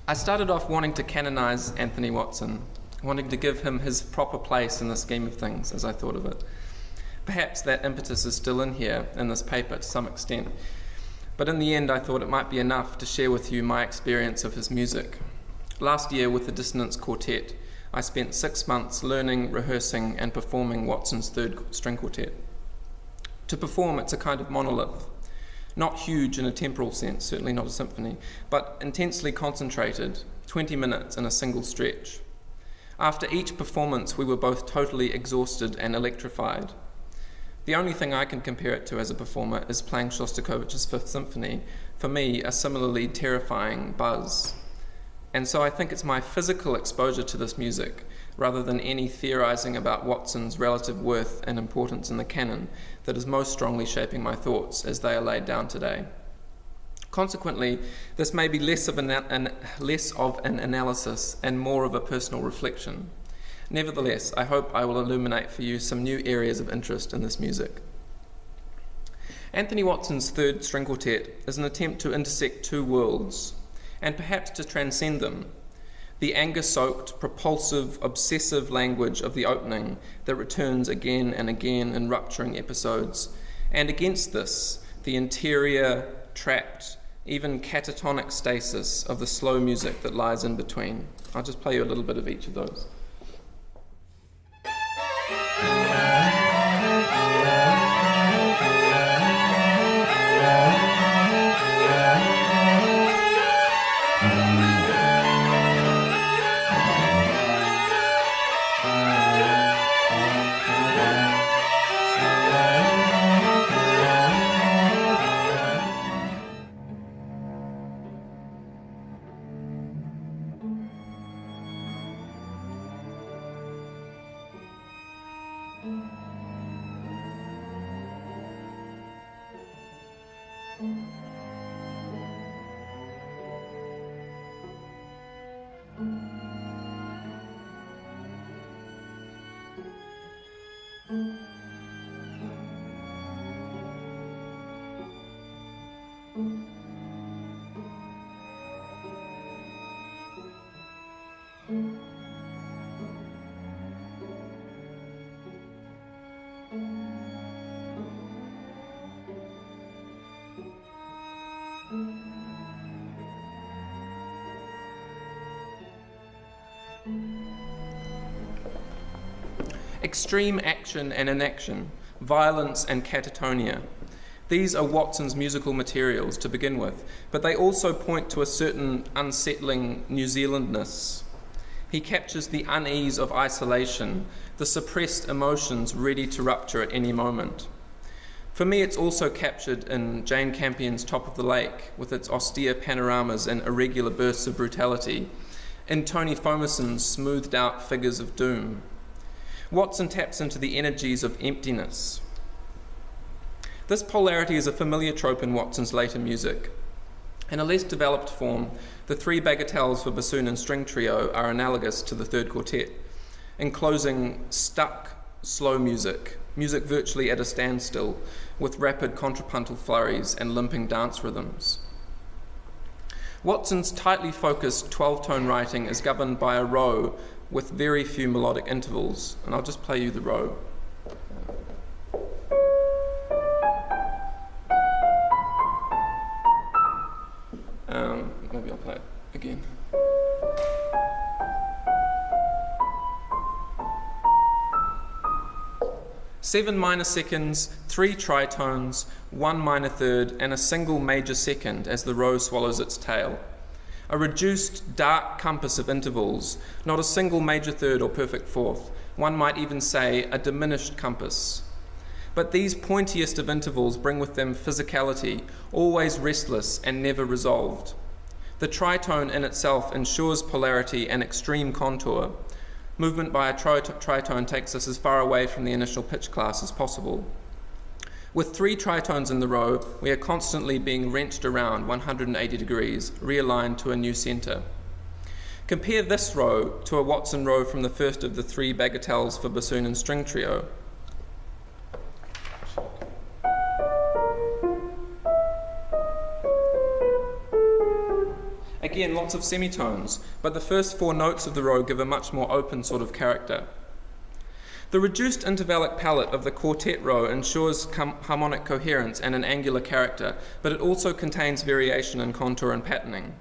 I started off wanting to canonize Anthony Watson, wanting to give him his proper place in the scheme of things, as I thought of it. Perhaps that impetus is still in here, in this paper, to some extent. But in the end, I thought it might be enough to share with you my experience of his music. Last year, with the Dissonance Quartet, I spent 6 months learning, rehearsing, and performing Watson's third string quartet. To perform, it's a kind of monolith, not huge in a temporal sense, certainly not a symphony, but intensely concentrated, 20 minutes in a single stretch. After each performance, we were both totally exhausted and electrified. The only thing I can compare it to as a performer is playing Shostakovich's Fifth Symphony, for me, a similarly terrifying buzz. And so I think it's my physical exposure to this music, rather than any theorizing about Watson's relative worth and importance in the canon, that is most strongly shaping my thoughts as they are laid down today. Consequently, this may be less of an analysis and more of a personal reflection. Nevertheless, I hope I will illuminate for you some new areas of interest in this music. Anthony Watson's third string quartet is an attempt to intersect two worlds, and perhaps to transcend them. The anger-soaked, propulsive, obsessive language of the opening that returns again and again in rupturing episodes, and against this, the interior, trapped, even catatonic stasis of the slow music that lies in between. I'll just play you a little bit of each of those. Extreme action and inaction, violence and catatonia. These are Watson's musical materials to begin with, but they also point to a certain unsettling New Zealandness. He captures the unease of isolation, the suppressed emotions ready to rupture at any moment. For me, it's also captured in Jane Campion's Top of the Lake, with its austere panoramas and irregular bursts of brutality, in Tony Fomerson's smoothed out figures of doom. Watson taps into the energies of emptiness. This polarity is a familiar trope in Watson's later music. In a less developed form, the three bagatelles for bassoon and string trio are analogous to the third quartet, enclosing stuck, slow music virtually at a standstill, with rapid contrapuntal flurries and limping dance rhythms. Watson's tightly focused 12-tone writing is governed by a row with very few melodic intervals, and I'll just play you the row. Maybe I'll play it again. Seven minor seconds, 3 tritones, 1 minor third, and a single major second as the row swallows its tail. A reduced, dark compass of intervals, not a single major third or perfect fourth. One might even say a diminished compass. But these pointiest of intervals bring with them physicality, always restless and never resolved. The tritone in itself ensures polarity and extreme contour. Movement by a tritone takes us as far away from the initial pitch class as possible. With 3 tritones in the row, we are constantly being wrenched around 180 degrees, realigned to a new center. Compare this row to a Watson row from the first of the 3 bagatelles for bassoon and string trio. Again, lots of semitones, but the first 4 notes of the row give a much more open sort of character. The reduced intervallic palette of the quartet row ensures harmonic coherence and an angular character, but it also contains variation in contour and patterning.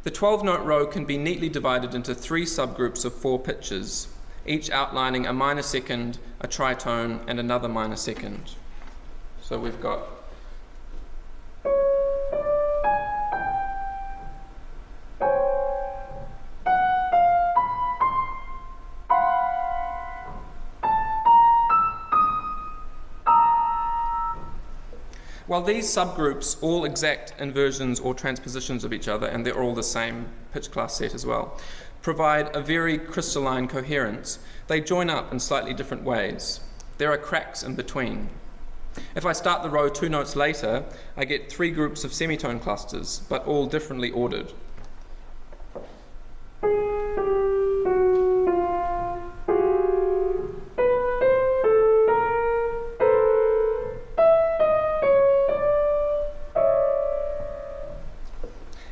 The 12-note row can be neatly divided into 3 subgroups of 4 pitches, each outlining a minor second, a tritone, and another minor second. So we've got while these subgroups all exact inversions or transpositions of each other, and they're all the same pitch class set as well, provide a very crystalline coherence, they join up in slightly different ways. There are cracks in between. If I start the row 2 notes later, I get 3 groups of semitone clusters, but all differently ordered.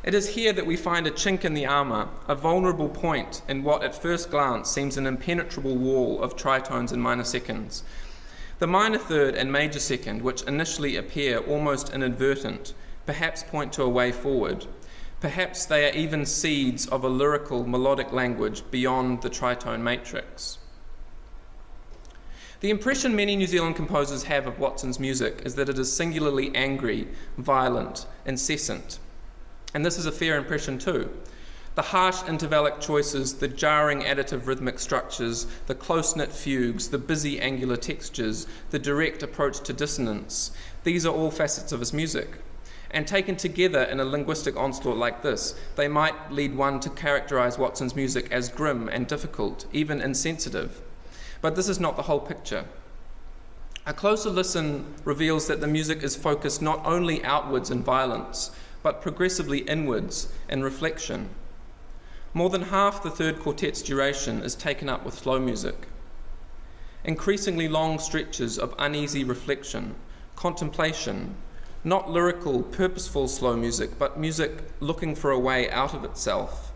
It is here that we find a chink in the armour, a vulnerable point in what at first glance seems an impenetrable wall of tritones and minor seconds. The minor third and major second, which initially appear almost inadvertent, perhaps point to a way forward. Perhaps they are even seeds of a lyrical melodic language beyond the tritone matrix. The impression many New Zealand composers have of Watson's music is that it is singularly angry, violent, incessant. And this is a fair impression too. The harsh intervallic choices, the jarring additive rhythmic structures, the close-knit fugues, the busy angular textures, the direct approach to dissonance, these are all facets of his music. And taken together in a linguistic onslaught like this, they might lead one to characterize Watson's music as grim and difficult, even insensitive. But this is not the whole picture. A closer listen reveals that the music is focused not only outwards in violence, but progressively inwards in reflection. More than half the third quartet's duration is taken up with slow music. Increasingly long stretches of uneasy reflection, contemplation, not lyrical, purposeful slow music, but music looking for a way out of itself,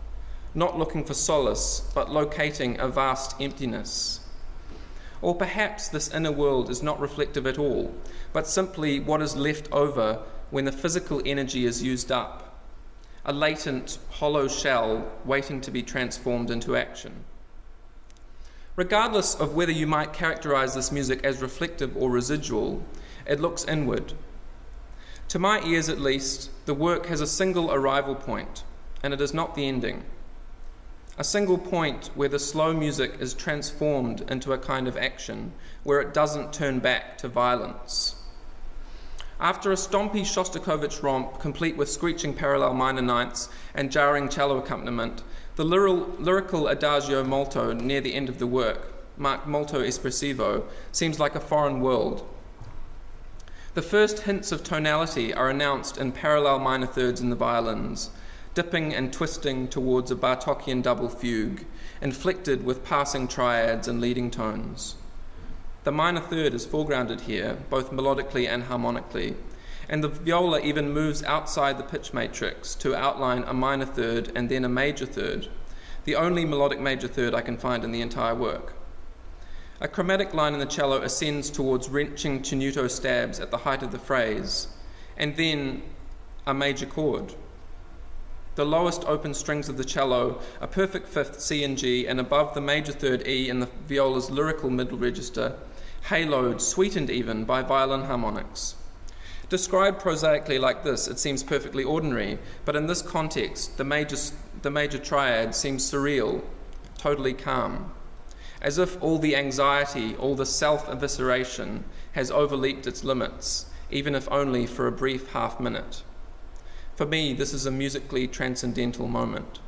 not looking for solace, but locating a vast emptiness. Or perhaps this inner world is not reflective at all, but simply what is left over when the physical energy is used up, a latent, hollow shell waiting to be transformed into action. Regardless of whether you might characterize this music as reflective or residual, it looks inward. To my ears at least, the work has a single arrival point, and it is not the ending. A single point where the slow music is transformed into a kind of action, where it doesn't turn back to violence. After a stompy Shostakovich romp, complete with screeching parallel minor ninths and jarring cello accompaniment, the lyrical adagio molto near the end of the work, marked molto espressivo, seems like a foreign world. The first hints of tonality are announced in parallel minor thirds in the violins, dipping and twisting towards a Bartokian double fugue, inflected with passing triads and leading tones. The minor third is foregrounded here, both melodically and harmonically, and the viola even moves outside the pitch matrix to outline a minor third and then a major third, the only melodic major third I can find in the entire work. A chromatic line in the cello ascends towards wrenching tenuto stabs at the height of the phrase, and then a major chord. The lowest open strings of the cello, a perfect fifth C and G, and above the major third E in the viola's lyrical middle register, haloed, sweetened even, by violin harmonics. Described prosaically like this, it seems perfectly ordinary, but in this context, the major triad seems surreal, totally calm, as if all the anxiety, all the self-evisceration has overleaped its limits, even if only for a brief half-minute. For me, this is a musically transcendental moment.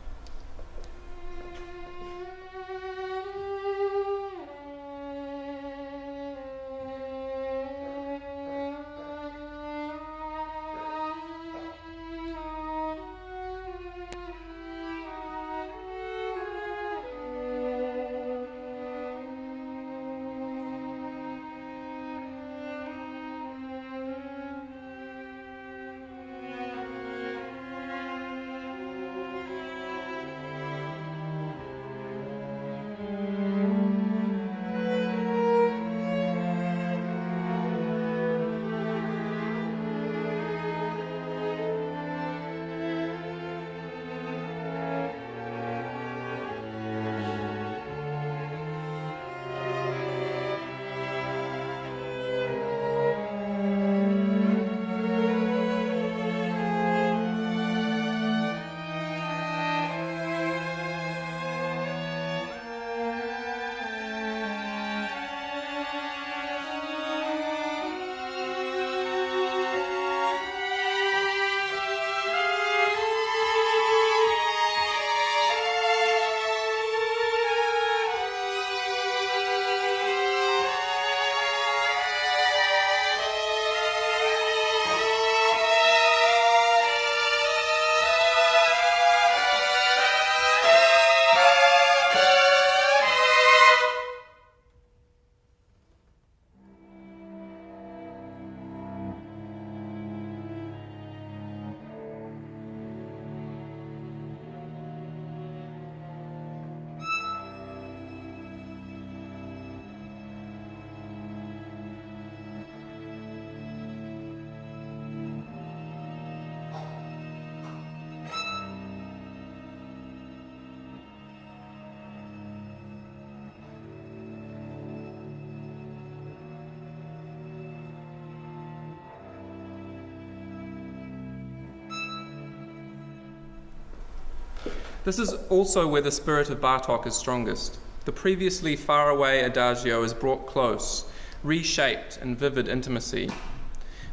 This is also where the spirit of Bartók is strongest. The previously faraway adagio is brought close, reshaped in vivid intimacy.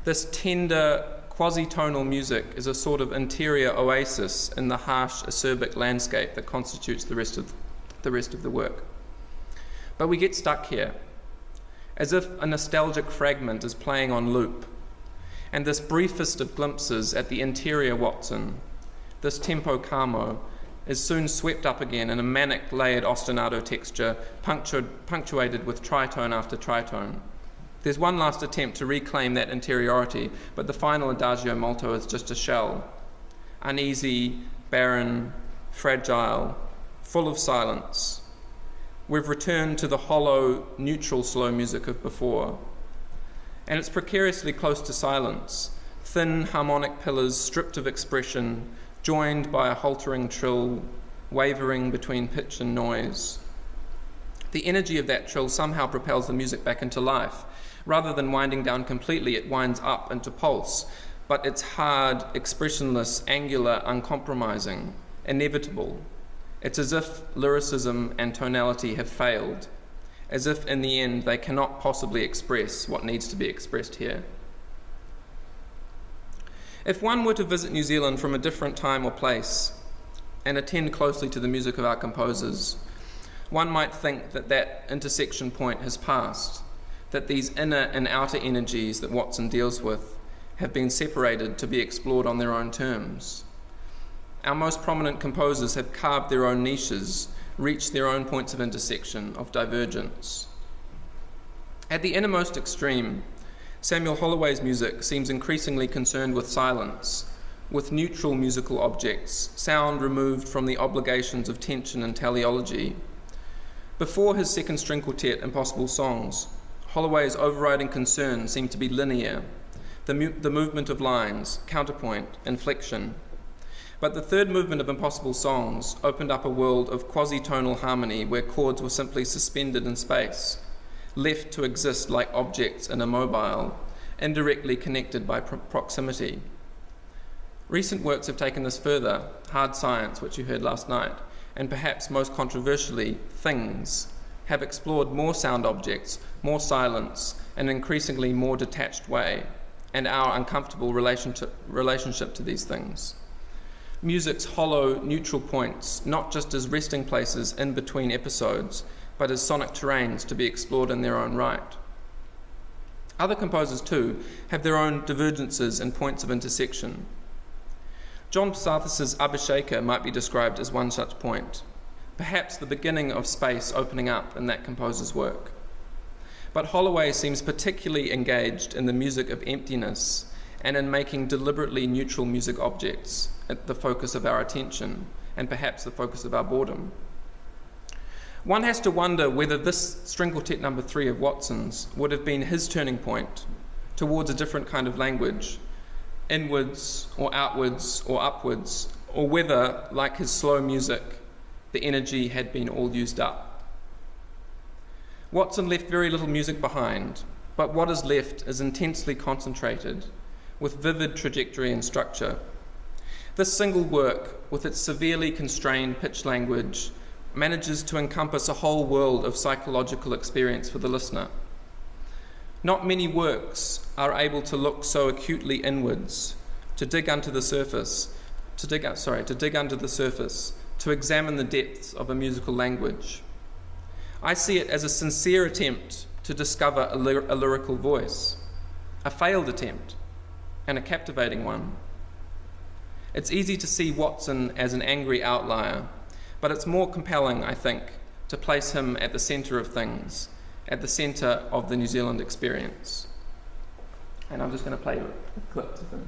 This tender, quasi-tonal music is a sort of interior oasis in the harsh, acerbic landscape that constitutes the rest of the work. But we get stuck here, as if a nostalgic fragment is playing on loop, and this briefest of glimpses at the interior Watson, this tempo calmo, is soon swept up again in a manic layered ostinato texture punctuated with tritone after tritone. There's one last attempt to reclaim that interiority, but the final adagio molto is just a shell. Uneasy, barren, fragile, full of silence. We've returned to the hollow, neutral slow music of before. And it's precariously close to silence, thin harmonic pillars stripped of expression, joined by a haltering trill, wavering between pitch and noise. The energy of that trill somehow propels the music back into life. Rather than winding down completely, it winds up into pulse, but it's hard, expressionless, angular, uncompromising, inevitable. It's as if lyricism and tonality have failed, as if in the end they cannot possibly express what needs to be expressed here. If one were to visit New Zealand from a different time or place and attend closely to the music of our composers, one might think that that intersection point has passed, that these inner and outer energies that Watson deals with have been separated to be explored on their own terms. Our most prominent composers have carved their own niches, reached their own points of intersection, of divergence. At the innermost extreme, Samuel Holloway's music seems increasingly concerned with silence, with neutral musical objects, sound removed from the obligations of tension and teleology. Before his second string quartet, Impossible Songs, Holloway's overriding concern seemed to be linear, the movement of lines, counterpoint, inflection. But the third movement of Impossible Songs opened up a world of quasi-tonal harmony where chords were simply suspended in space, left to exist like objects in a mobile, indirectly connected by proximity. Recent works have taken this further, Hard Science, which you heard last night, and perhaps most controversially, Things, have explored more sound objects, more silence, in an increasingly more detached way, and our uncomfortable relationship to these things. Music's hollow, neutral points, not just as resting places in between episodes, but as sonic terrains to be explored in their own right. Other composers, too, have their own divergences and points of intersection. John Pasathis's Abhisheka might be described as one such point, perhaps the beginning of space opening up in that composer's work. But Holloway seems particularly engaged in the music of emptiness and in making deliberately neutral music objects at the focus of our attention and perhaps the focus of our boredom. One has to wonder whether this string quartet number 3 of Watson's would have been his turning point towards a different kind of language, inwards or outwards or upwards, or whether, like his slow music, the energy had been all used up. Watson left very little music behind, but what is left is intensely concentrated, with vivid trajectory and structure. This single work, with its severely constrained pitch language, manages to encompass a whole world of psychological experience for the listener. Not many works are able to look so acutely inwards, to dig under the surface, to examine the depths of a musical language. I see it as a sincere attempt to discover a lyrical voice, a failed attempt, and a captivating one. It's easy to see Watson as an angry outlier, but it's more compelling, I think, to place him at the centre of things, at the centre of the New Zealand experience. And I'm just going to play a clip to finish.